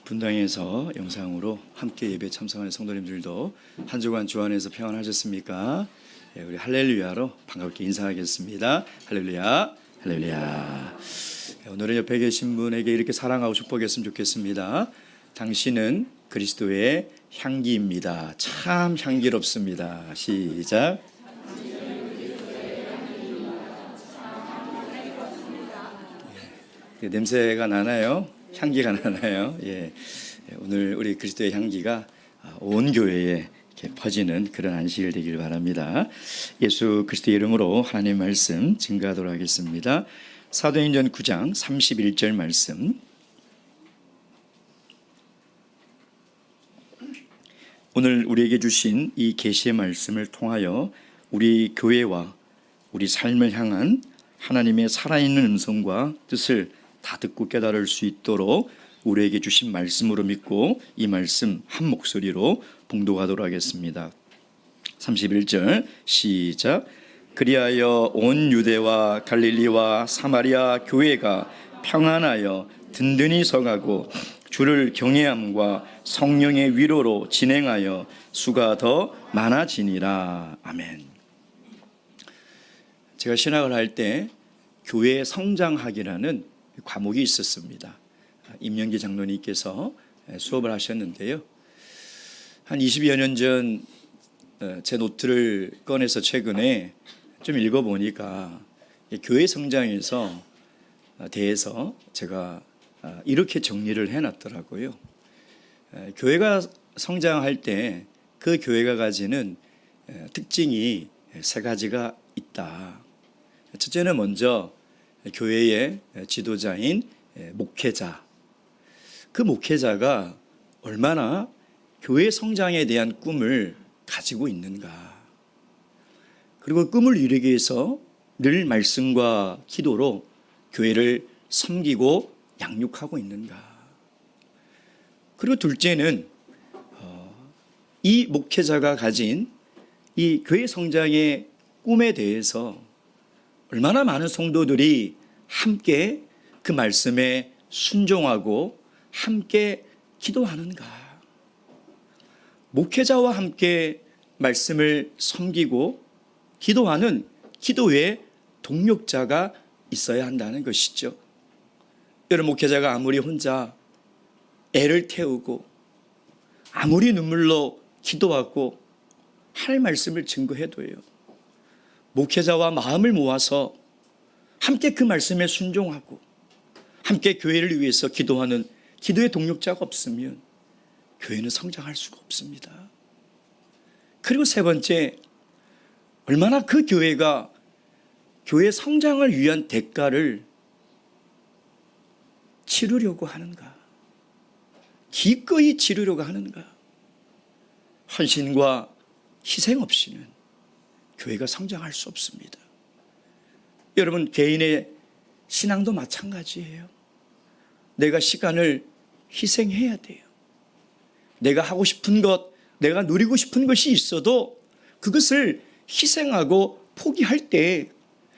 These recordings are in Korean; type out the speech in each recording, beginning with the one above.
분당에서 영상으로 함께 예배 참석하는 성도님들도 한 주간 주 안에서 평안하셨습니까? 우리 할렐루야로 반갑게 인사하겠습니다. 할렐루야, 할렐루야. 오늘은 옆에 계신 분에게 이렇게 사랑하고 축복했으면 좋겠습니다. 당신은 그리스도의 향기입니다. 참 향기롭습니다. 시작. 냄새가 나나요? 향기가 나나요? 예. 오늘 우리 그리스도의 향기가 온 교회에 이렇게 퍼지는 그런 안식일 되길 바랍니다. 예수 그리스도의 이름으로 하나님의 말씀 증거하도록 하겠습니다. 사도행전 9장 31절 말씀. 오늘 우리에게 주신 이 계시의 말씀을 통하여 우리 교회와 우리 삶을 향한 하나님의 살아있는 음성과 뜻을 다 듣고 깨달을 수 있도록 우리에게 주신 말씀으로 믿고 이 말씀 한 목소리로 봉독하도록 하겠습니다. 31절 시작. 그리하여 온 유대와 갈릴리와 사마리아 교회가 평안하여 든든히 서가고 주를 경외함과 성령의 위로로 진행하여 수가 더 많아지니라. 아멘. 제가 신학을 할 때 교회 성장학이라는 과목이 있었습니다. 임영기 장로님께서 수업을 하셨는데요. 한 20여 년 전 제 노트를 꺼내서 최근에 좀 읽어보니까 교회 성장에서 대해서 제가 이렇게 정리를 해놨더라고요. 교회가 성장할 때 그 교회가 가지는 특징이 세 가지가 있다. 첫째는 먼저 교회의 지도자인 목회자, 그 목회자가 얼마나 교회 성장에 대한 꿈을 가지고 있는가, 그리고 꿈을 이루기 위해서 늘 말씀과 기도로 교회를 섬기고 양육하고 있는가. 그리고 둘째는 이 목회자가 가진 이 교회 성장의 꿈에 대해서 얼마나 많은 성도들이 함께 그 말씀에 순종하고 함께 기도하는가. 목회자와 함께 말씀을 섬기고 기도하는 기도의 동력자가 있어야 한다는 것이죠. 여러분, 목회자가 아무리 혼자 애를 태우고 아무리 눈물로 기도하고 하나님의 말씀을 증거해도요, 목회자와 마음을 모아서 함께 그 말씀에 순종하고 함께 교회를 위해서 기도하는 기도의 동력자가 없으면 교회는 성장할 수가 없습니다. 그리고 세 번째, 얼마나 그 교회가 교회 성장을 위한 대가를 치르려고 하는가, 기꺼이 치르려고 하는가. 헌신과 희생 없이는 교회가 성장할 수 없습니다. 여러분, 개인의 신앙도 마찬가지예요. 내가 시간을 희생해야 돼요. 내가 하고 싶은 것, 내가 누리고 싶은 것이 있어도 그것을 희생하고 포기할 때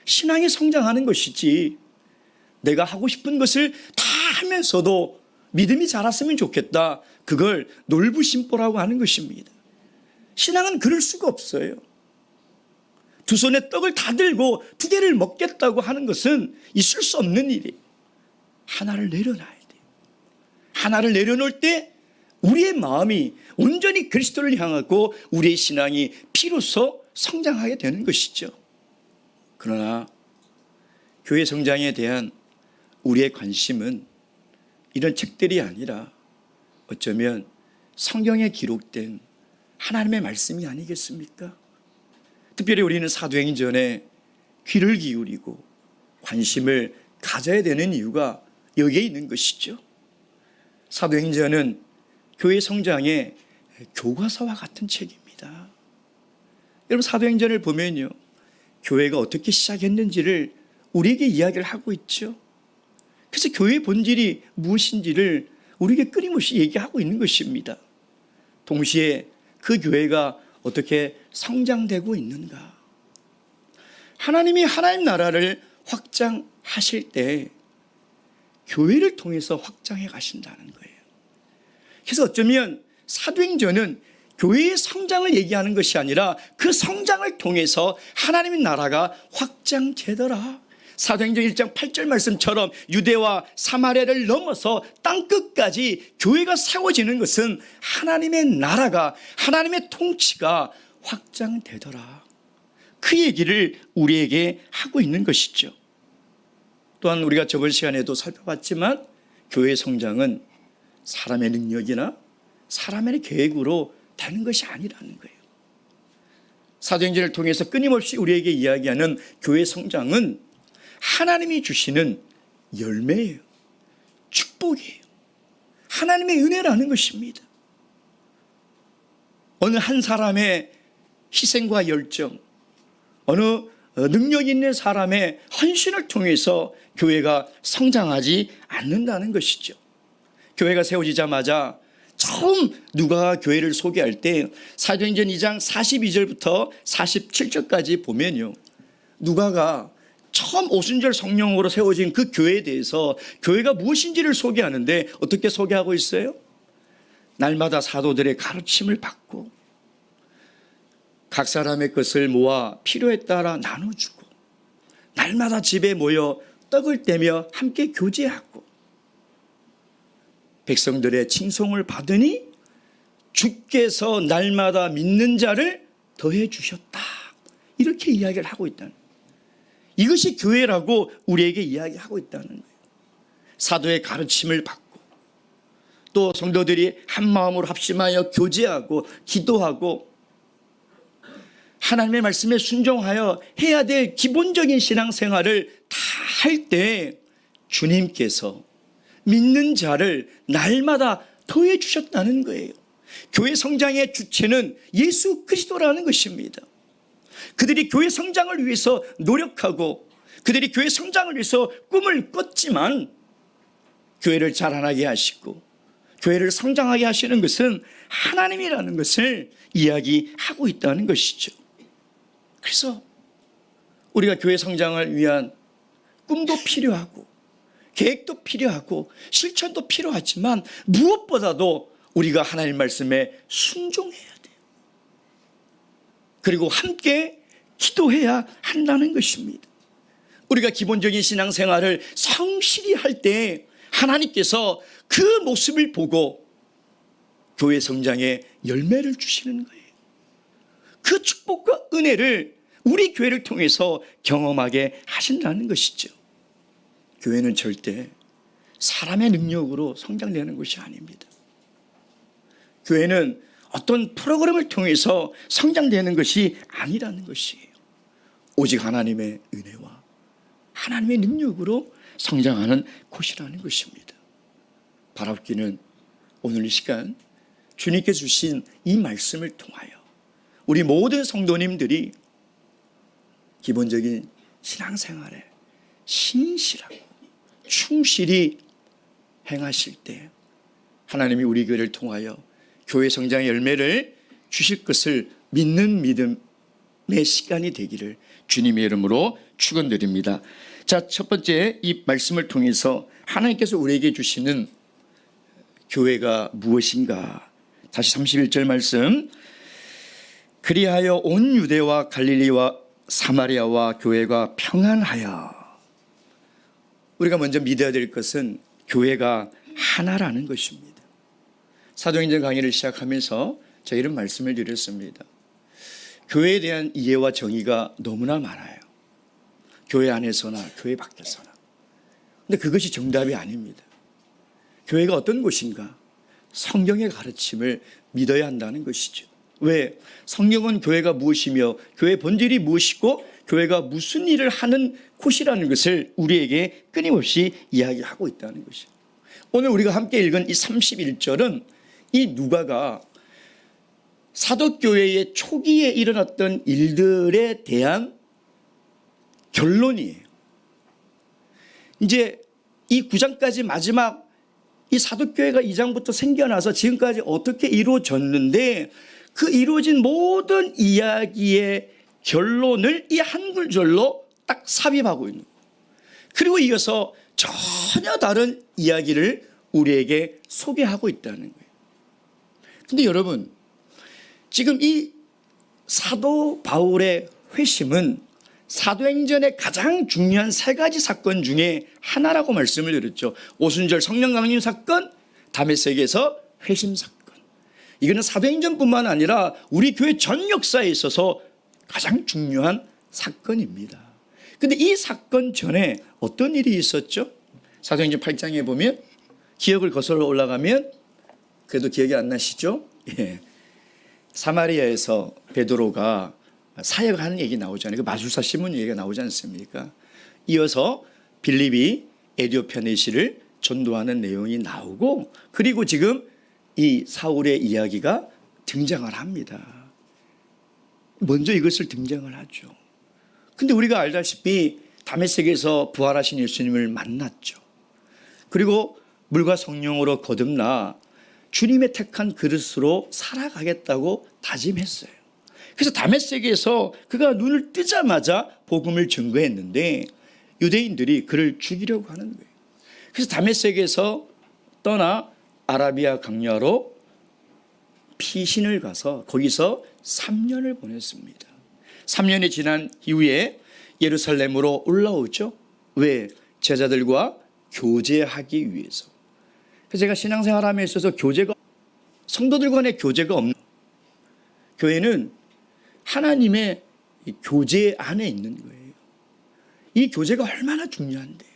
신앙이 성장하는 것이지, 내가 하고 싶은 것을 다 하면서도 믿음이 자랐으면 좋겠다, 그걸 놀부심보라고 하는 것입니다. 신앙은 그럴 수가 없어요. 두 손에 떡을 다 들고 두 개를 먹겠다고 하는 것은 있을 수 없는 일이에요. 하나를 내려놔야 돼요. 하나를 내려놓을 때 우리의 마음이 온전히 그리스도를 향하고 우리의 신앙이 비로소 성장하게 되는 것이죠. 그러나 교회 성장에 대한 우리의 관심은 이런 책들이 아니라 어쩌면 성경에 기록된 하나님의 말씀이 아니겠습니까? 특별히 우리는 사도행전에 귀를 기울이고 관심을 가져야 되는 이유가 여기에 있는 것이죠. 사도행전은 교회 성장의 교과서와 같은 책입니다. 여러분, 사도행전을 보면요, 교회가 어떻게 시작했는지를 우리에게 이야기를 하고 있죠. 그래서 교회의 본질이 무엇인지를 우리에게 끊임없이 얘기하고 있는 것입니다. 동시에 그 교회가 어떻게 성장되고 있는가. 하나님이 하나님 나라를 확장하실 때 교회를 통해서 확장해 가신다는 거예요. 그래서 어쩌면 사도행전은 교회의 성장을 얘기하는 것이 아니라 그 성장을 통해서 하나님의 나라가 확장되더라. 사도행전 1장 8절 말씀처럼 유대와 사마리아를 넘어서 땅끝까지 교회가 세워지는 것은 하나님의 나라가, 하나님의 통치가 확장되더라. 그 얘기를 우리에게 하고 있는 것이죠. 또한 우리가 저번 시간에도 살펴봤지만 교회의 성장은 사람의 능력이나 사람의 계획으로 되는 것이 아니라는 거예요. 사도행전을 통해서 끊임없이 우리에게 이야기하는 교회의 성장은 하나님이 주시는 열매예요. 축복이에요. 하나님의 은혜라는 것입니다. 어느 한 사람의 희생과 열정, 어느 능력 있는 사람의 헌신을 통해서 교회가 성장하지 않는다는 것이죠. 교회가 세워지자마자 처음 누가 교회를 소개할 때 사도행전 2장 42절부터 47절까지 보면요, 누가가 처음 오순절 성령으로 세워진 그 교회에 대해서 교회가 무엇인지를 소개하는데 어떻게 소개하고 있어요? 날마다 사도들의 가르침을 받고 각 사람의 것을 모아 필요에 따라 나눠주고 날마다 집에 모여 떡을 떼며 함께 교제하고 백성들의 칭송을 받으니 주께서 날마다 믿는 자를 더해 주셨다. 이렇게 이야기를 하고 있다는 거예요. 이것이 교회라고 우리에게 이야기하고 있다는 거예요. 사도의 가르침을 받고 또 성도들이 한 마음으로 합심하여 교제하고 기도하고 하나님의 말씀에 순종하여 해야 될 기본적인 신앙생활을 다 할 때 주님께서 믿는 자를 날마다 더해 주셨다는 거예요. 교회 성장의 주체는 예수 그리스도라는 것입니다. 그들이 교회 성장을 위해서 노력하고 그들이 교회 성장을 위해서 꿈을 꿨지만 교회를 자라나게 하시고 교회를 성장하게 하시는 것은 하나님이라는 것을 이야기하고 있다는 것이죠. 그래서 우리가 교회 성장을 위한 꿈도 필요하고 계획도 필요하고 실천도 필요하지만 무엇보다도 우리가 하나님 말씀에 순종해야 돼요. 그리고 함께 기도해야 한다는 것입니다. 우리가 기본적인 신앙생활을 성실히 할 때 하나님께서 그 모습을 보고 교회 성장에 열매를 주시는 거예요. 그 축복과 은혜를 우리 교회를 통해서 경험하게 하신다는 것이죠. 교회는 절대 사람의 능력으로 성장되는 것이 아닙니다. 교회는 어떤 프로그램을 통해서 성장되는 것이 아니라는 것이에요. 오직 하나님의 은혜와 하나님의 능력으로 성장하는 곳이라는 것입니다. 바라옵기는 오늘 이 시간 주님께 주신 이 말씀을 통하여 우리 모든 성도님들이 기본적인 신앙생활에 신실하고 충실히 행하실 때 하나님이 우리 교회를 통하여 교회 성장의 열매를 주실 것을 믿는 믿음의 시간이 되기를 주님의 이름으로 축원드립니다. 자, 첫 번째 이 말씀을 통해서 하나님께서 우리에게 주시는 교회가 무엇인가? 다시 31절 말씀. 그리하여 온 유대와 갈릴리와 사마리아와 교회가 평안하여. 우리가 먼저 믿어야 될 것은 교회가 하나라는 것입니다. 사도행전 강의를 시작하면서 제가 이런 말씀을 드렸습니다. 교회에 대한 이해와 정의가 너무나 많아요. 교회 안에서나 교회 밖에서나. 근데 그것이 정답이 아닙니다. 교회가 어떤 곳인가? 성경의 가르침을 믿어야 한다는 것이죠. 왜? 성경은 교회가 무엇이며 교회의 본질이 무엇이고 교회가 무슨 일을 하는 곳이라는 것을 우리에게 끊임없이 이야기하고 있다는 것이죠. 오늘 우리가 함께 읽은 이 31절은 이 누가가 사도교회의 초기에 일어났던 일들에 대한 결론이에요. 이제 이 9장까지 마지막 이 사도교회가 2장부터 생겨나서 지금까지 어떻게 이루어졌는데 그 이루어진 모든 이야기의 결론을 이 한 구절로 딱 삽입하고 있는 거예요. 그리고 이어서 전혀 다른 이야기를 우리에게 소개하고 있다는 거예요. 근데 여러분, 지금 이 사도 바울의 회심은 사도행전의 가장 중요한 세 가지 사건 중에 하나라고 말씀을 드렸죠. 오순절 성령 강림 사건, 다메섹에서 회심 사건. 이거는 사도행전뿐만 아니라 우리 교회 전 역사에 있어서 가장 중요한 사건입니다. 근데 이 사건 전에 어떤 일이 있었죠? 사도행전 8장에 보면 기억을 거슬러 올라가면, 그래도 기억이 안 나시죠? 예. 사마리아에서 베드로가 사역하는 얘기 나오잖아요. 그 마술사 시몬 얘기가 나오지 않습니까? 이어서 빌립이 에디오피아 내시를 전도하는 내용이 나오고, 그리고 지금 이 사울의 이야기가 등장을 합니다. 먼저 이것을 등장을 하죠. 근데 우리가 알다시피 다메섹에서 부활하신 예수님을 만났죠. 그리고 물과 성령으로 거듭나 주님의 택한 그릇으로 살아가겠다고 다짐했어요. 그래서 다메섹에서 그가 눈을 뜨자마자 복음을 증거했는데 유대인들이 그를 죽이려고 하는 거예요. 그래서 다메섹에서 떠나 아라비아 강야로 피신을 가서 거기서 3년을 보냈습니다. 3년이 지난 이후에 예루살렘으로 올라오죠. 왜? 제자들과 교제하기 위해서. 그래서 제가 신앙생활함에 있어서 성도들 간의 교제가 없는, 교회는 하나님의 교제 안에 있는 거예요. 이 교제가 얼마나 중요한데,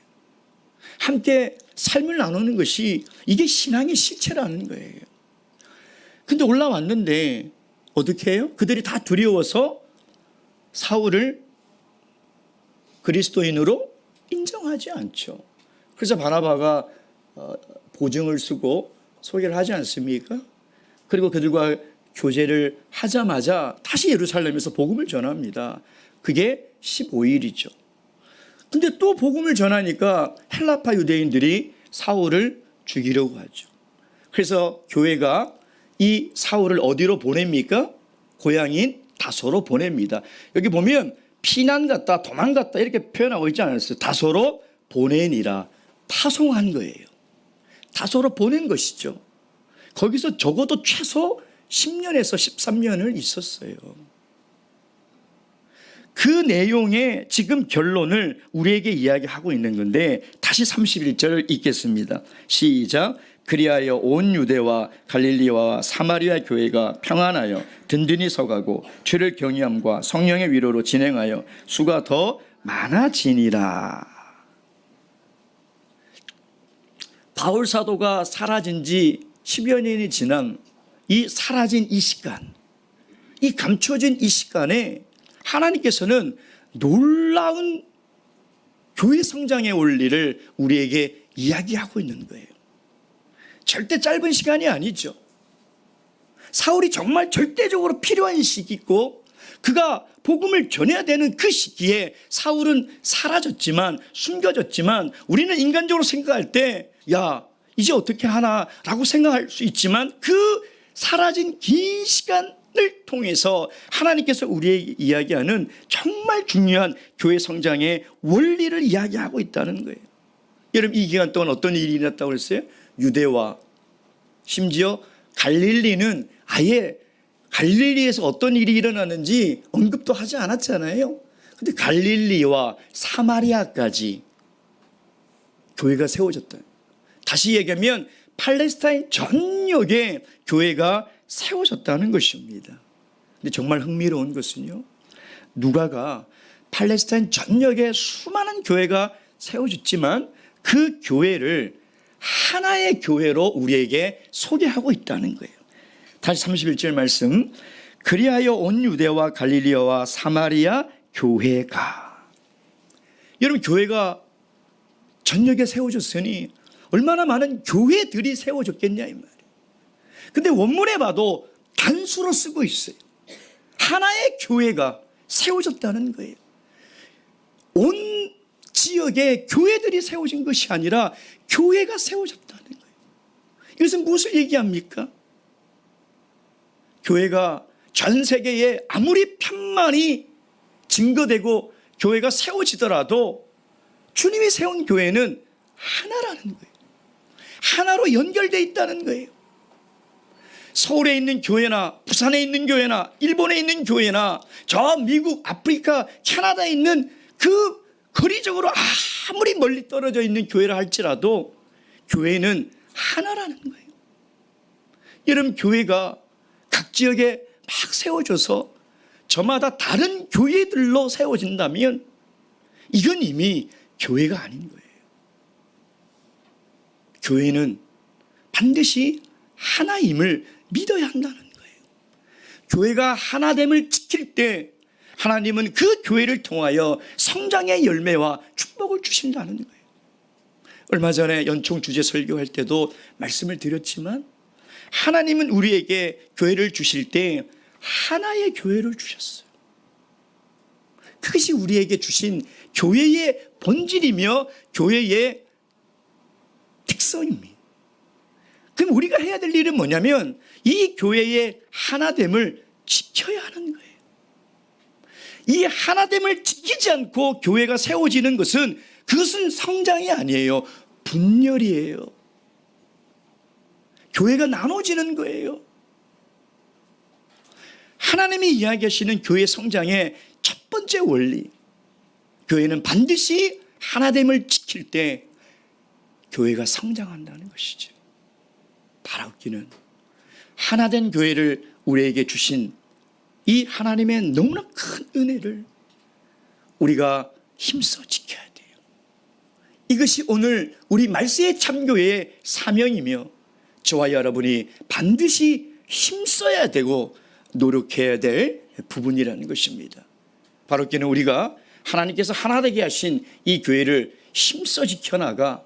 함께 삶을 나누는 것이 이게 신앙의 실체라는 거예요. 근데 올라왔는데 어떻게 해요? 그들이 다 두려워서 사울을 그리스도인으로 인정하지 않죠. 그래서 바나바가 보증을 쓰고 소개를 하지 않습니까? 그리고 그들과 교제를 하자마자 다시 예루살렘에서 복음을 전합니다. 그게 15일이죠. 근데 또 복음을 전하니까 헬라파 유대인들이 사울을 죽이려고 하죠. 그래서 교회가 이 사울을 어디로 보냅니까? 고향인 다소로 보냅니다. 여기 보면 피난 갔다, 도망갔다 이렇게 표현하고 있지 않았어요. 다소로 보내니라, 파송한 거예요. 다소로 보낸 것이죠. 거기서 적어도 최소 10년에서 13년을 있었어요. 그 내용의 지금 결론을 우리에게 이야기하고 있는 건데, 다시 31절을 읽겠습니다. 시작. 그리하여 온 유대와 갈릴리와 사마리아 교회가 평안하여 든든히 서가고 주를 경외함과 성령의 위로로 진행하여 수가 더 많아지니라. 바울 사도가 사라진 지 10여 년이 지난 이 사라진 이 시간, 이 감춰진 이 시간에 하나님께서는 놀라운 교회 성장의 원리를 우리에게 이야기하고 있는 거예요. 절대 짧은 시간이 아니죠. 사울이 정말 절대적으로 필요한 시기고, 그가 복음을 전해야 되는 그 시기에 사울은 사라졌지만, 숨겨졌지만, 우리는 인간적으로 생각할 때 야, 이제 어떻게 하나라고 생각할 수 있지만, 그 사라진 긴 시간을 통해서 하나님께서 우리에게 이야기하는 정말 중요한 교회 성장의 원리를 이야기하고 있다는 거예요. 여러분, 이 기간 동안 어떤 일이 일어났다고 그랬어요? 유대와 심지어 갈릴리는 아예 갈릴리에서 어떤 일이 일어나는지 언급도 하지 않았잖아요. 근데 갈릴리와 사마리아까지 교회가 세워졌다. 다시 얘기하면 팔레스타인 전역에 교회가 세워졌다는 것입니다. 근데 정말 흥미로운 것은요, 누가가 팔레스타인 전역에 수많은 교회가 세워졌지만 그 교회를 하나의 교회로 우리에게 소개하고 있다는 거예요. 다시 31절 말씀. 그리하여 온 유대와 갈릴리와 사마리아 교회가. 여러분, 교회가 전역에 세워졌으니 얼마나 많은 교회들이 세워졌겠냐 이 말이에요. 근데 원문에 봐도 단수로 쓰고 있어요. 하나의 교회가 세워졌다는 거예요. 온 지역에 교회들이 세워진 것이 아니라 교회가 세워졌다는 거예요. 이것은 무엇을 얘기합니까? 교회가 전 세계에 아무리 편만이 증거되고 교회가 세워지더라도 주님이 세운 교회는 하나라는 거예요. 하나로 연결되어 있다는 거예요. 서울에 있는 교회나 부산에 있는 교회나 일본에 있는 교회나 저 미국, 아프리카, 캐나다에 있는 그 거리적으로 아무리 멀리 떨어져 있는 교회라 할지라도 교회는 하나라는 거예요. 여러분, 교회가 각 지역에 막 세워져서 저마다 다른 교회들로 세워진다면 이건 이미 교회가 아닌 거예요. 교회는 반드시 하나임을 믿어야 한다는 거예요. 교회가 하나됨을 지킬 때 하나님은 그 교회를 통하여 성장의 열매와 축복을 주신다는 거예요. 얼마 전에 연총 주제 설교할 때도 말씀을 드렸지만 하나님은 우리에게 교회를 주실 때 하나의 교회를 주셨어요. 그것이 우리에게 주신 교회의 본질이며 교회의 특성입니다. 그럼 우리가 해야 될 일은 뭐냐면 이 교회의 하나됨을 지켜야 하는 거예요. 이 하나됨을 지키지 않고 교회가 세워지는 것은 그것은 성장이 아니에요. 분열이에요. 교회가 나눠지는 거예요. 하나님이 이야기하시는 교회 성장의 첫 번째 원리, 교회는 반드시 하나됨을 지킬 때 교회가 성장한다는 것이죠. 바라옵기는 하나된 교회를 우리에게 주신 이 하나님의 너무나 큰 은혜를 우리가 힘써 지켜야 돼요. 이것이 오늘 우리 말세의 참교회의 사명이며 저와 여러분이 반드시 힘써야 되고 노력해야 될 부분이라는 것입니다. 바라옵기는 우리가 하나님께서 하나 되게 하신 이 교회를 힘써 지켜나가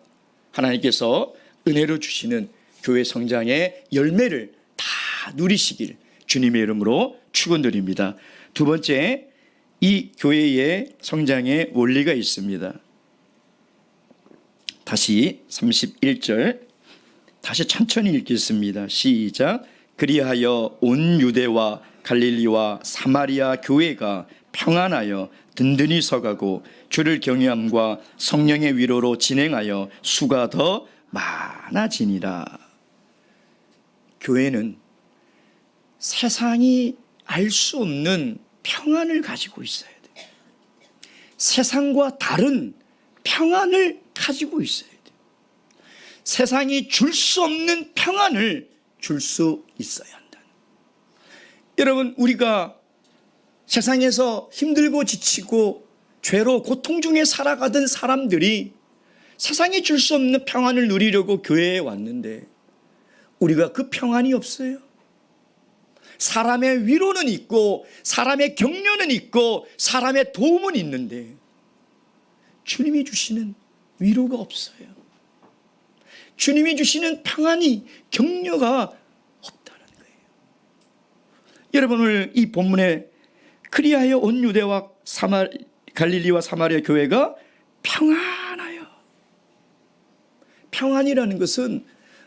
하나님께서 은혜로 주시는 교회 성장의 열매를 다 누리시길 주님의 이름으로 축원드립니다. 두 번째, 이 교회의 성장의 원리가 있습니다. 다시 31절 다시 천천히 읽겠습니다. 시작. 그리하여 온 유대와 갈릴리와 사마리아 교회가 평안하여 든든히 서가고 주를 경외함과 성령의 위로로 진행하여 수가 더 많아지니라. 교회는 세상이 알 수 없는 평안을 가지고 있어야 돼요. 세상과 다른 평안을 가지고 있어야 돼요. 세상이 줄 수 없는 평안을 줄 수 있어야 한다. 여러분, 우리가 세상에서 힘들고 지치고 죄로 고통 중에 살아가던 사람들이 세상이 줄 수 없는 평안을 누리려고 교회에 왔는데 우리가 그 평안이 없어요. 사람의 위로는 있고 사람의 격려는 있고 사람의 도움은 있는데 주님이 주시는 위로가 없어요. 주님이 주시는 평안이, 격려가 없다는 거예요. 여러분, 오늘 이 본문에 그리하여 온 유대와 갈릴리와 사마리아 교회가 평안하여. 평안이라는 것은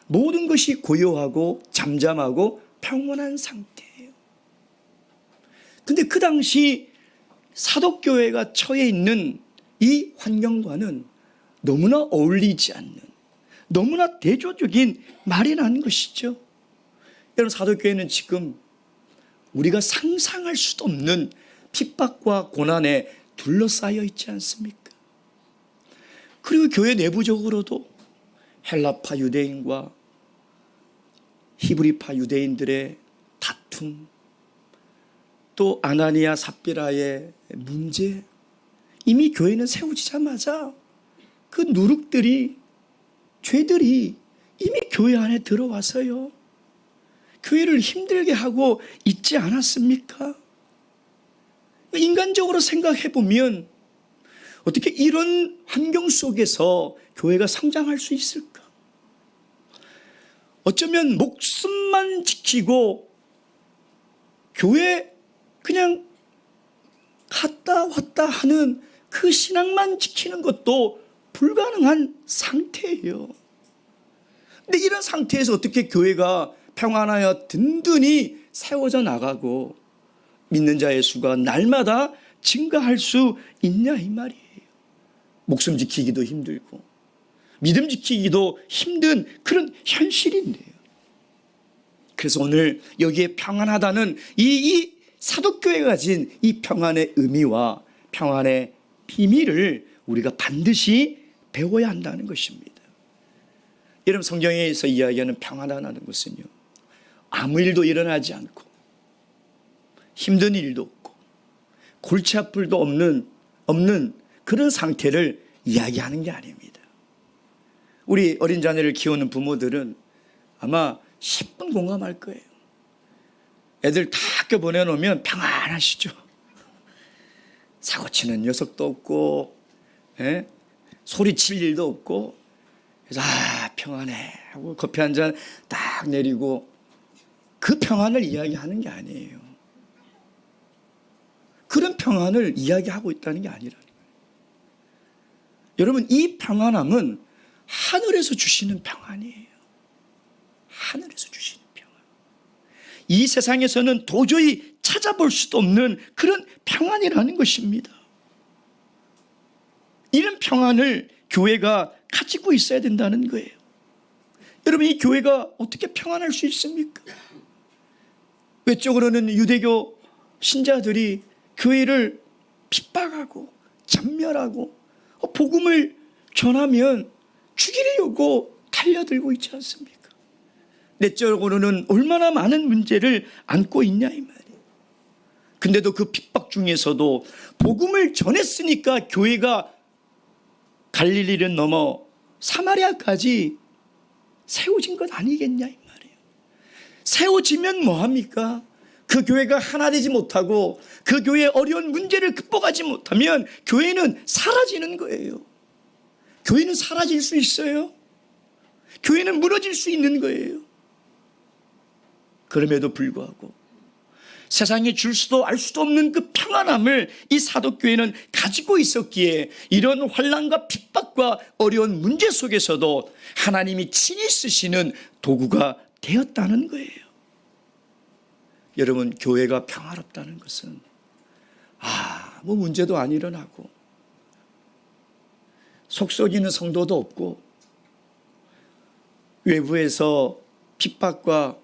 모든 것이 고요하고 잠잠하고 평온한 상태예요. 근데 그 당시 사독교회가 처해 있는 이 환경과는 너무나 어울리지 않는, 너무나 대조적인 말이라는 것이죠. 여러분, 사독교회는 지금 우리가 상상할 수도 없는 핍박과 고난에 둘러싸여 있지 않습니까? 그리고 교회 내부적으로도 헬라파 유대인과 히브리파 유대인들의 다툼, 또 아나니아 삽비라의 문제, 이미 교회는 세워지자마자 그 누룩들이, 죄들이 이미 교회 안에 들어와서요, 교회를 힘들게 하고 있지 않았습니까? 인간적으로 생각해 보면 어떻게 이런 환경 속에서 교회가 성장할 수 있을까? 어쩌면 목숨만 지키고 교회 그냥 갔다 왔다 하는 그 신앙만 지키는 것도 불가능한 상태예요. 근데 이런 상태에서 어떻게 교회가 평안하여 든든히 세워져 나가고 믿는 자의 수가 날마다 증가할 수 있냐, 이 말이에요. 목숨 지키기도 힘들고 믿음 지키기도 힘든 그런 현실인데요. 그래서 오늘 여기에 평안하다는 이 사도교회가 가진 이 평안의 의미와 평안의 비밀을 우리가 반드시 배워야 한다는 것입니다. 여러분, 성경에서 이야기하는 평안하다는 것은요, 아무 일도 일어나지 않고 힘든 일도 없고 골치 아플도 없는 그런 상태를 이야기하는 게 아닙니다. 우리 어린 자녀를 키우는 부모들은 아마 10분 공감할 거예요. 애들 다 학교 보내놓으면 평안하시죠. 사고치는 녀석도 없고, 소리칠 일도 없고, 그래서 평안해 하고 커피 한 잔 딱 내리고, 그 평안을 이야기하는 게 아니에요. 그런 평안을 이야기하고 있다는 게 아니라는 거예요. 여러분, 이 평안함은 하늘에서 주시는 평안이에요. 하늘에서 주시는 평안. 이 세상에서는 도저히 찾아볼 수도 없는 그런 평안이라는 것입니다. 이런 평안을 교회가 가지고 있어야 된다는 거예요. 여러분, 이 교회가 어떻게 평안할 수 있습니까? 외적으로는 유대교 신자들이 교회를 핍박하고 잔멸하고 복음을 전하면 죽이려고 달려들고 있지 않습니까? 내적으로는 얼마나 많은 문제를 안고 있냐 이 말이에요. 근데도 그 핍박 중에서도 복음을 전했으니까 교회가 갈릴리를 넘어 사마리아까지 세워진 것 아니겠냐 이 말이에요. 세워지면 뭐합니까? 그 교회가 하나 되지 못하고 그 교회의 어려운 문제를 극복하지 못하면 교회는 사라지는 거예요. 교회는 사라질 수 있어요. 교회는 무너질 수 있는 거예요. 그럼에도 불구하고 세상에 줄 수도 알 수도 없는 그 평안함을 이 사도교회는 가지고 있었기에 이런 환난과 핍박과 어려운 문제 속에서도 하나님이 친히 쓰시는 도구가 되었다는 거예요. 여러분, 교회가 평화롭다는 것은 뭐 문제도 안 일어나고 속썩이는 성도도 없고 외부에서 핍박과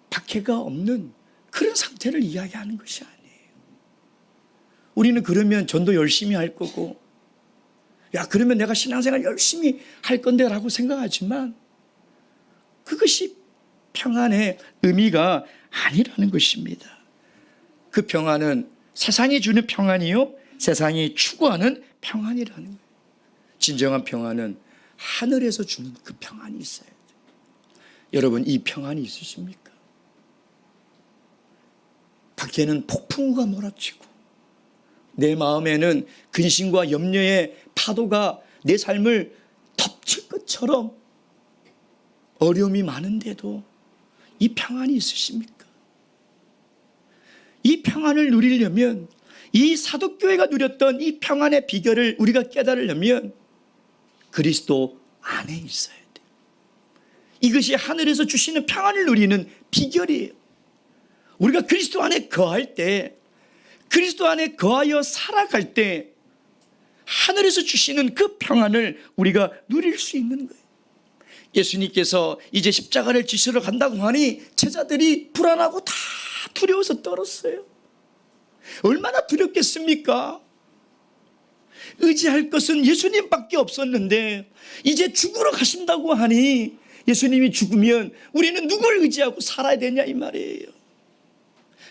박해가 없는 그런 상태를 이야기하는 것이 아니에요. 우리는 그러면 전도 열심히 할 거고, 그러면 내가 신앙생활 열심히 할 건데 라고 생각하지만 그것이 평안의 의미가 아니라는 것입니다. 그 평안은 세상이 주는 평안이요, 세상이 추구하는 평안이라는 거예요. 진정한 평안은 하늘에서 주는 그 평안이 있어야 돼요. 여러분, 이 평안이 있으십니까? 밖에는 폭풍우가 몰아치고 내 마음에는 근심과 염려의 파도가 내 삶을 덮칠 것처럼 어려움이 많은데도 이 평안이 있으십니까? 이 평안을 누리려면, 이 사도교회가 누렸던 이 평안의 비결을 우리가 깨달으려면 그리스도 안에 있어야 돼요. 이것이 하늘에서 주시는 평안을 누리는 비결이에요. 우리가 그리스도 안에 거할 때, 그리스도 안에 거하여 살아갈 때 하늘에서 주시는 그 평안을 우리가 누릴 수 있는 거예요. 예수님께서 이제 십자가를 지시러 간다고 하니 제자들이 불안하고 다 두려워서 떨었어요. 얼마나 두렵겠습니까? 의지할 것은 예수님밖에 없었는데 이제 죽으러 가신다고 하니 예수님이 죽으면 우리는 누굴 의지하고 살아야 되냐 이 말이에요.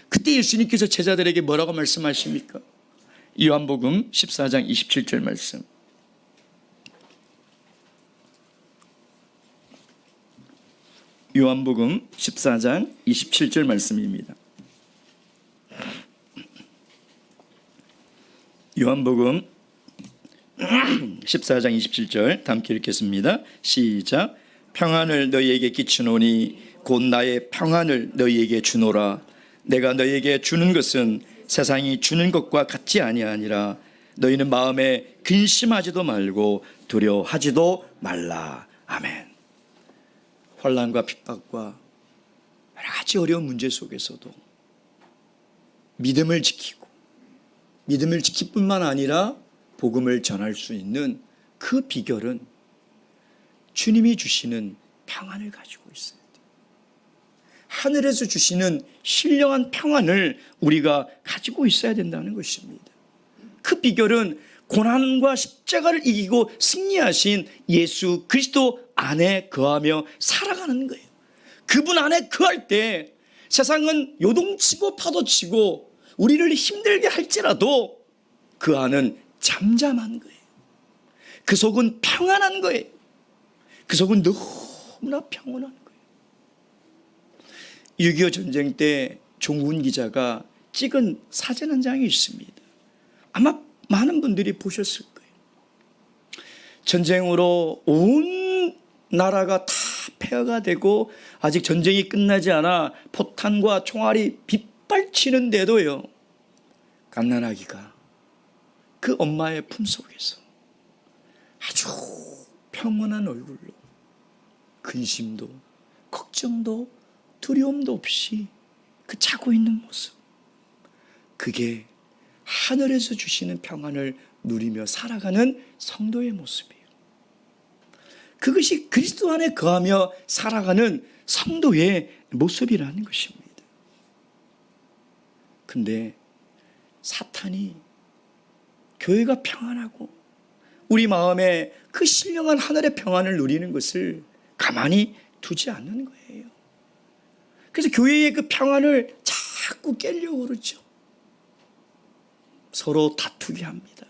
그때 예수님께서 제자들에게 뭐라고 말씀하십니까? 요한복음 14장 27절 말씀. 요한복음 14장 27절 말씀입니다. 요한복음 14장 27절 다 함께 읽겠습니다. 시작. 평안을 너희에게 끼치노니 곧 나의 평안을 너희에게 주노라. 내가 너희에게 주는 것은 세상이 주는 것과 같지 아니하니라. 너희는 마음에 근심하지도 말고 두려워하지도 말라. 아멘. 환난과 핍박과 여러 가지 어려운 문제 속에서도 믿음을 지키고, 믿음을 지킬 뿐만 아니라 복음을 전할 수 있는 그 비결은 주님이 주시는 평안을 가지고 있어야 돼요. 하늘에서 주시는 신령한 평안을 우리가 가지고 있어야 된다는 것입니다. 그 비결은 고난과 십자가를 이기고 승리하신 예수 그리스도 안에 거하며 살아가는 거예요. 그분 안에 거할 때 세상은 요동치고 파도치고 우리를 힘들게 할지라도 그 안은 잠잠한 거예요. 그 속은 평안한 거예요. 그 속은 너무나 평온한 거예요. 6.25 전쟁 때 종훈 기자가 찍은 사진 한 장이 있습니다. 아마 많은 분들이 보셨을 거예요. 전쟁으로 온 나라가 다 폐허가 되고 아직 전쟁이 끝나지 않아 포탄과 총알이 빗발치는데도요, 갓난아기가 그 엄마의 품속에서 아주 평온한 얼굴로 근심도 걱정도 두려움도 없이 그 자고 있는 모습, 그게 하늘에서 주시는 평안을 누리며 살아가는 성도의 모습이에요. 그것이 그리스도 안에 거하며 살아가는 성도의 모습이라는 것입니다. 근데 사탄이 교회가 평안하고 우리 마음에 그 신령한 하늘의 평안을 누리는 것을 가만히 두지 않는 거예요. 그래서 교회의 그 평안을 자꾸 깨려고 그러죠. 서로 다투게 합니다.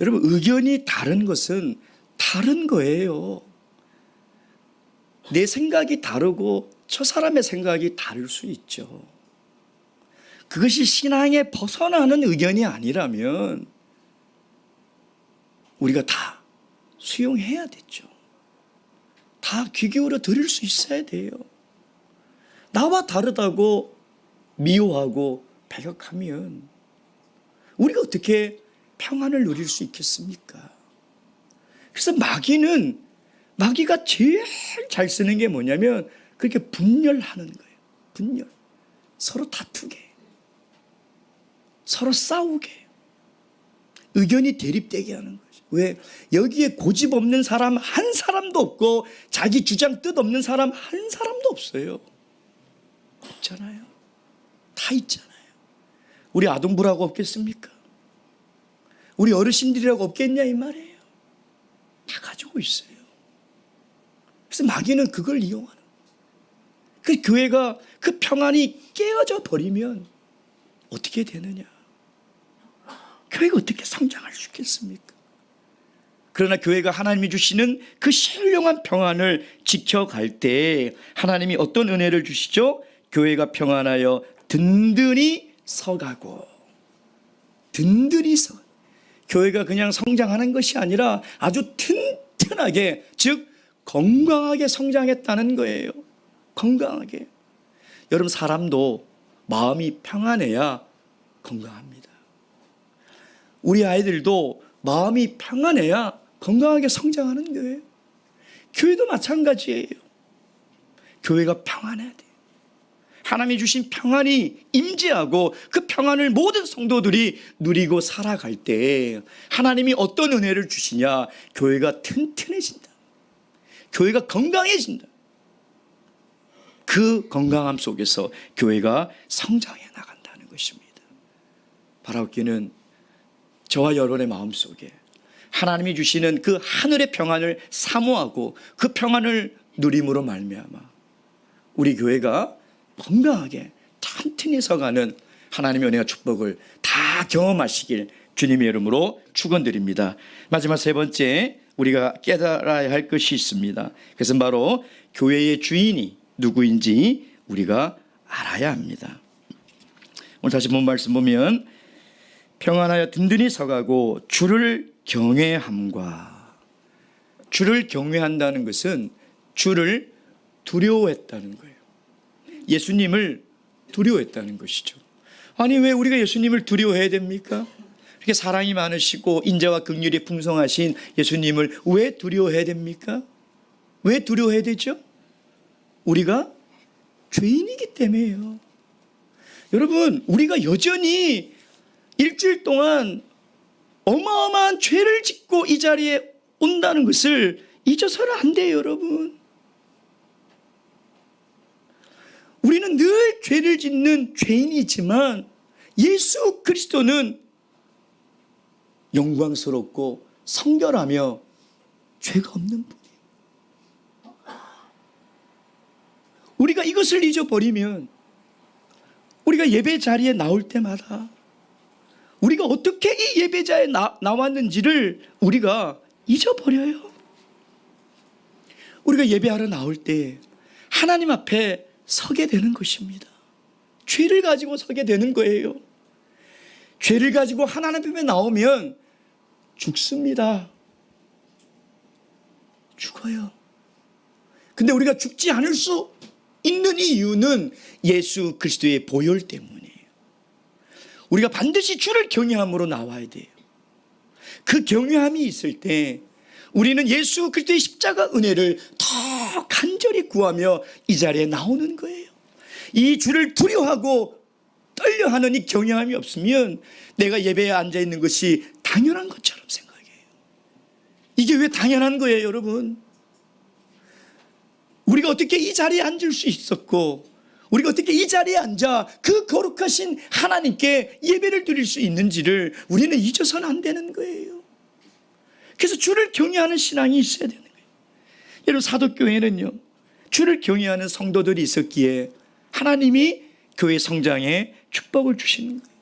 여러분, 의견이 다른 것은 다른 거예요. 내 생각이 다르고 저 사람의 생각이 다를 수 있죠. 그것이 신앙에 벗어나는 의견이 아니라면 우리가 다 수용해야 되죠. 다 귀 기울여 들을 수 있어야 돼요. 나와 다르다고 미워하고 배격하면 우리가 어떻게 평안을 누릴 수 있겠습니까? 그래서 마귀가 제일 잘 쓰는 게 뭐냐면 그렇게 분열하는 거예요. 분열. 서로 다투게, 서로 싸우게, 의견이 대립되게 하는 거죠. 왜? 여기에 고집 없는 사람 한 사람도 없고 자기 주장 뜻 없는 사람 한 사람도 없어요. 없잖아요. 다 있잖아요. 우리 아동부라고 없겠습니까? 우리 어르신들이라고 없겠냐 이 말이에요. 다 가지고 있어요. 그래서 마귀는 그걸 이용하는 거예요. 그 교회가 그 평안이 깨어져 버리면 어떻게 되느냐? 교회가 어떻게 성장할 수 있겠습니까? 그러나 교회가 하나님이 주시는 그 신령한 평안을 지켜갈 때 하나님이 어떤 은혜를 주시죠? 교회가 평안하여 든든히 서가고, 든든히 서. 교회가 그냥 성장하는 것이 아니라 아주 튼튼하게, 즉 건강하게 성장했다는 거예요. 건강하게. 여러분, 사람도 마음이 평안해야 건강합니다. 우리 아이들도 마음이 평안해야 건강하게 성장하는 거예요. 교회도 마찬가지예요. 교회가 평안해야 돼요. 하나님이 주신 평안이 임재하고 그 평안을 모든 성도들이 누리고 살아갈 때 하나님이 어떤 은혜를 주시냐? 교회가 튼튼해진다. 교회가 건강해진다. 그 건강함 속에서 교회가 성장해 나간다는 것입니다. 바라옵기는 저와 여러분의 마음속에 하나님이 주시는 그 하늘의 평안을 사모하고 그 평안을 누림으로 말미암아 우리 교회가 건강하게 튼튼히 서가는 하나님의 은혜와 축복을 다 경험하시길 주님의 이름으로 축원드립니다. 마지막 세 번째, 우리가 깨달아야 할 것이 있습니다. 그것은 바로 교회의 주인이 누구인지 우리가 알아야 합니다. 오늘 다시 본 말씀 보면 평안하여 든든히 서가고 주를 경외함과, 주를 경외한다는 것은 주를 두려워했다는 거예요. 예수님을 두려워했다는 것이죠. 아니, 왜 우리가 예수님을 두려워해야 됩니까? 이렇게 사랑이 많으시고 인자와 긍휼이 풍성하신 예수님을 왜 두려워해야 됩니까? 왜 두려워해야 되죠? 우리가 죄인이기 때문에요. 여러분, 우리가 여전히 일주일 동안 어마어마한 죄를 짓고 이 자리에 온다는 것을 잊어서는 안 돼요, 여러분. 우리는 늘 죄를 짓는 죄인이지만 예수 그리스도는 영광스럽고 성결하며 죄가 없는 분이에요. 우리가 이것을 잊어버리면 우리가 예배 자리에 나올 때마다 우리가 어떻게 이 예배자에 나왔는지를 우리가 잊어버려요. 우리가 예배하러 나올 때 하나님 앞에 서게 되는 것입니다. 죄를 가지고 서게 되는 거예요. 죄를 가지고 하나님 앞에 나오면 죽습니다. 죽어요. 근데 우리가 죽지 않을 수 있는 이유는 예수 그리스도의 보혈 때문이에요. 우리가 반드시 주를 경외함으로 나와야 돼요. 그 경외함이 있을 때 우리는 예수 그리스도의 십자가 은혜를 더 간절히 구하며 이 자리에 나오는 거예요. 이 주를 두려워하고 떨려하는 이 경외함이 없으면 내가 예배에 앉아있는 것이 당연한 것처럼 생각해요. 이게 왜 당연한 거예요, 여러분? 우리가 어떻게 이 자리에 앉을 수 있었고 우리가 어떻게 이 자리에 앉아 그 거룩하신 하나님께 예배를 드릴 수 있는지를 우리는 잊어서는 안 되는 거예요. 그래서 주를 경외하는 신앙이 있어야 되는 거예요. 여러분, 사도교회는요, 주를 경외하는 성도들이 있었기에 하나님이 교회 성장에 축복을 주시는 거예요.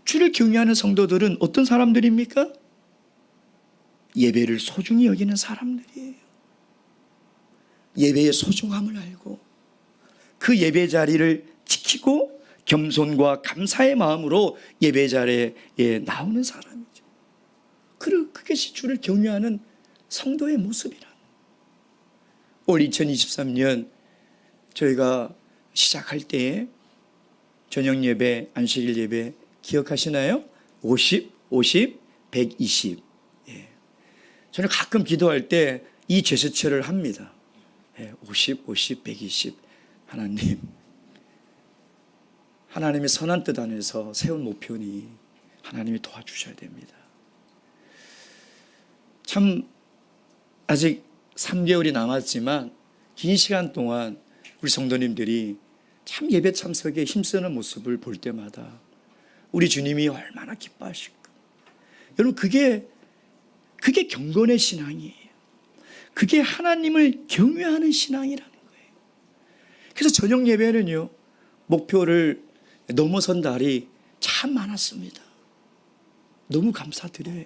주를 경외하는 성도들은 어떤 사람들입니까? 예배를 소중히 여기는 사람들이에요. 예배의 소중함을 알고 그 예배 자리를 지키고 겸손과 감사의 마음으로 예배 자리에 나오는 사람이죠. 그것이 주를 경외하는 성도의 모습이라. 올 2023년 저희가 시작할 때에 저녁 예배, 안식일 예배 기억하시나요? 50, 50, 120. 저는 가끔 기도할 때 이 제스처를 합니다. 50, 50, 120. 하나님의 선한 뜻 안에서 세운 목표니 하나님이 도와주셔야 됩니다. 참 아직 3개월이 남았지만 긴 시간 동안 우리 성도님들이 참 예배 참석에 힘쓰는 모습을 볼 때마다 우리 주님이 얼마나 기뻐하실까. 여러분, 그게 경건의 신앙이에요. 그게 하나님을 경외하는 신앙이라는 거예요. 그래서 저녁 예배는요, 목표를 넘어선 달이 참 많았습니다. 너무 감사드려요.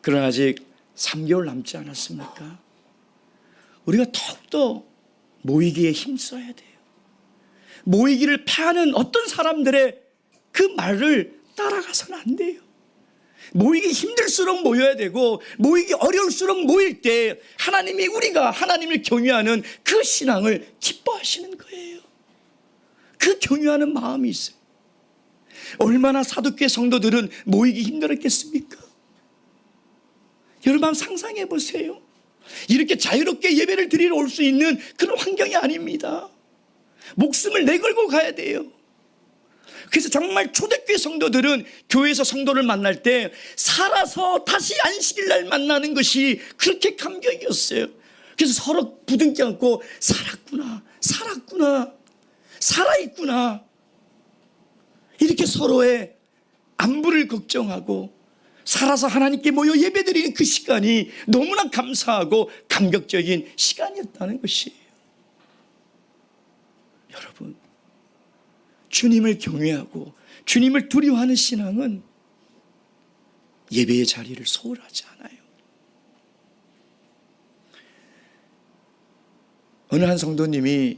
그러나 아직 3개월 남지 않았습니까? 우리가 더욱더 모이기에 힘써야 돼요. 모이기를 패하는 어떤 사람들의 그 말을 따라가서는 안 돼요. 모이기 힘들수록 모여야 되고 모이기 어려울수록 모일 때 하나님이 우리가 하나님을 경외하는 그 신앙을 기뻐하시는 거예요. 그 경외하는 마음이 있어요. 얼마나 사도교회 성도들은 모이기 힘들었겠습니까? 여러분 한번 상상해 보세요. 이렇게 자유롭게 예배를 드리러 올 수 있는 그런 환경이 아닙니다. 목숨을 내걸고 가야 돼요. 그래서 정말 초대교회 성도들은 교회에서 성도를 만날 때 살아서 다시 안식일 날 만나는 것이 그렇게 감격이었어요. 그래서 서로 부둥켜 안고 살았구나, 살아있구나, 이렇게 서로의 안부를 걱정하고 살아서 하나님께 모여 예배드리는 그 시간이 너무나 감사하고 감격적인 시간이었다는 것이에요. 여러분, 주님을 경외하고 주님을 두려워하는 신앙은 예배의 자리를 소홀하지 않아요. 어느 한 성도님이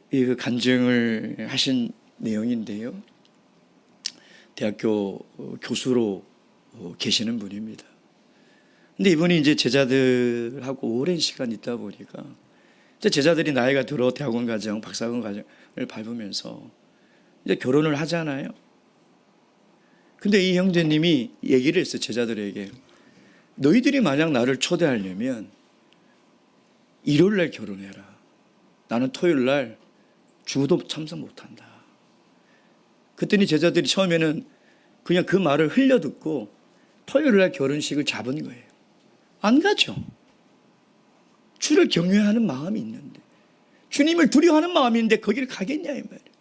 그 간증을 하신 내용인데요, 대학교 교수로 계시는 분입니다. 근데 이분이 이제 제자들하고 오랜 시간 있다 보니까 이제 제자들이 나이가 들어 대학원 과정, 박사학원 과정을 밟으면서 이제 결혼을 하잖아요. 근데 이 형제님이 얘기를 했어요, 제자들에게. 너희들이 만약 나를 초대하려면 일요일 날 결혼해라. 나는 토요일 날 주도 참석 못한다. 그랬더니 제자들이 처음에는 그냥 그 말을 흘려듣고 토요일 날 결혼식을 잡은 거예요. 안 가죠. 주를 경외하는 마음이 있는데, 주님을 두려워하는 마음인데 거기를 가겠냐 이 말이에요.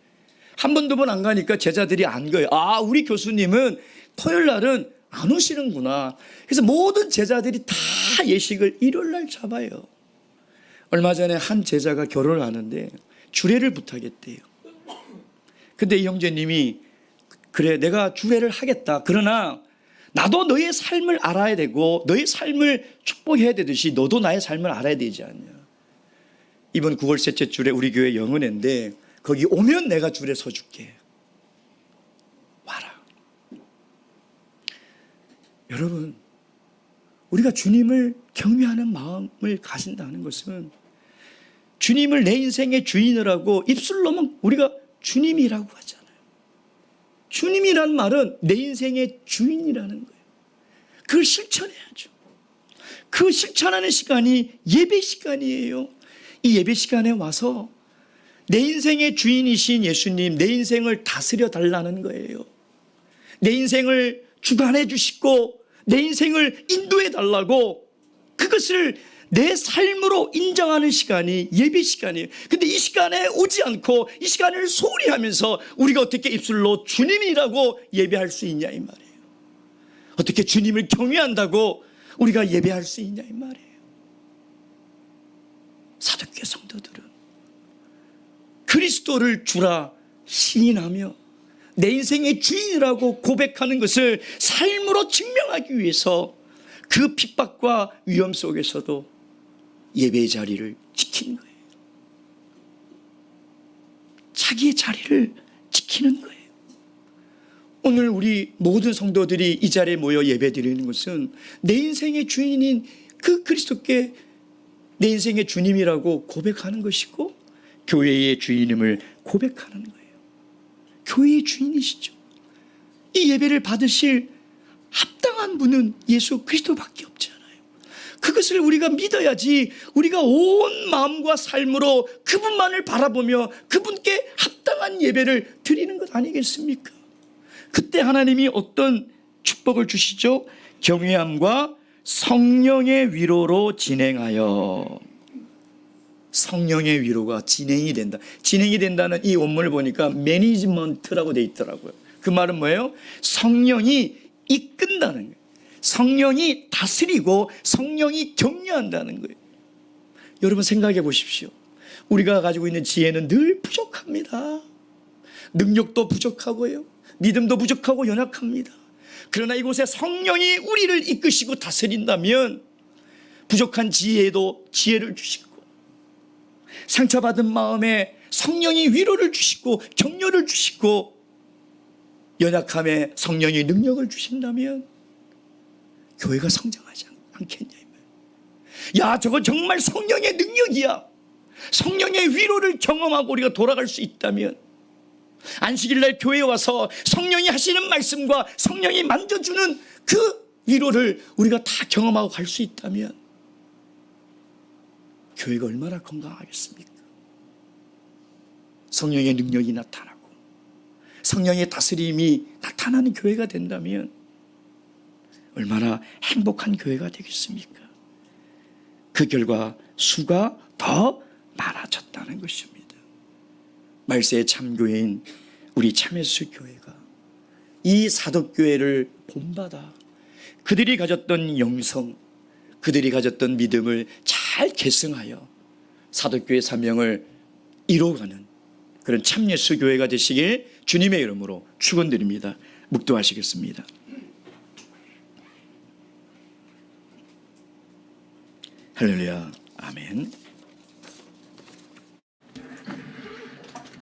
한 번, 두 번 안 가니까 제자들이 안 거예요. 아, 우리 교수님은 토요일 날은 안 오시는구나. 그래서 모든 제자들이 다 예식을 일요일 날 잡아요. 얼마 전에 한 제자가 결혼을 하는데 주례를 부탁했대요. 근데 이 형제님이 그래, 내가 주례를 하겠다. 그러나 나도 너의 삶을 알아야 되고 너의 삶을 축복해야 되듯이 너도 나의 삶을 알아야 되지 않냐. 이번 9월 셋째 주례 우리 교회 영은회인데 거기 오면 내가 줄에 서줄게. 와라. 여러분, 우리가 주님을 경외하는 마음을 가진다는 것은 주님을 내 인생의 주인이라고 입술로만 우리가 주님이라고 하잖아요. 주님이라는 말은 내 인생의 주인이라는 거예요. 그걸 실천해야죠. 그 실천하는 시간이 예배 시간이에요. 이 예배 시간에 와서 내 인생의 주인이신 예수님, 내 인생을 다스려 달라는 거예요. 내 인생을 주관해 주시고 내 인생을 인도해 달라고, 그것을 내 삶으로 인정하는 시간이 예배 시간이에요. 근데 이 시간에 오지 않고 이 시간을 소홀히 하면서 우리가 어떻게 입술로 주님이라고 예배할 수 있냐 이 말이에요. 어떻게 주님을 경외한다고 우리가 예배할 수 있냐 이 말이에요. 사도교회 성도들은 그리스도를 주라 시인하며 내 인생의 주인이라고 고백하는 것을 삶으로 증명하기 위해서 그 핍박과 위험 속에서도 예배의 자리를 지키는 거예요. 자기의 자리를 지키는 거예요. 오늘 우리 모든 성도들이 이 자리에 모여 예배드리는 것은 내 인생의 주인인 그 그리스도께 내 인생의 주님이라고 고백하는 것이고 교회의 주인임을 고백하는 거예요. 교회의 주인이시죠. 이 예배를 받으실 합당한 분은 예수 그리스도밖에 없잖아요. 그것을 우리가 믿어야지 우리가 온 마음과 삶으로 그분만을 바라보며 그분께 합당한 예배를 드리는 것 아니겠습니까? 그때 하나님이 어떤 축복을 주시죠? 경외함과 성령의 위로로 진행하여. 성령의 위로가 진행이 된다. 진행이 된다는 이 원문을 보니까 매니지먼트라고 돼 있더라고요. 그 말은 뭐예요? 성령이 이끈다는 거예요. 성령이 다스리고 성령이 격려한다는 거예요. 여러분 생각해 보십시오. 우리가 가지고 있는 지혜는 늘 부족합니다. 능력도 부족하고요, 믿음도 부족하고 연약합니다. 그러나 이곳에 성령이 우리를 이끄시고 다스린다면 부족한 지혜에도 지혜를 주시고, 상처받은 마음에 성령이 위로를 주시고 격려를 주시고, 연약함에 성령이 능력을 주신다면 교회가 성장하지 않겠냐. 야, 저거 정말 성령의 능력이야. 성령의 위로를 경험하고 우리가 돌아갈 수 있다면, 안식일날 교회에 와서 성령이 하시는 말씀과 성령이 만져주는 그 위로를 우리가 다 경험하고 갈 수 있다면 교회가 얼마나 건강하겠습니까? 성령의 능력이 나타나고 성령의 다스림이 나타나는 교회가 된다면 얼마나 행복한 교회가 되겠습니까? 그 결과 수가 더 많아졌다는 것입니다. 말세의 참교회인 우리 참예수 교회가 이 사도교회를 본받아 그들이 가졌던 영성, 그들이 가졌던 믿음을 잘 계승하여 사도교회 사명을 이뤄가는 그런 참예수 교회가 되시길 주님의 이름으로 축원드립니다. 묵도하시겠습니다. 할렐루야. 아멘.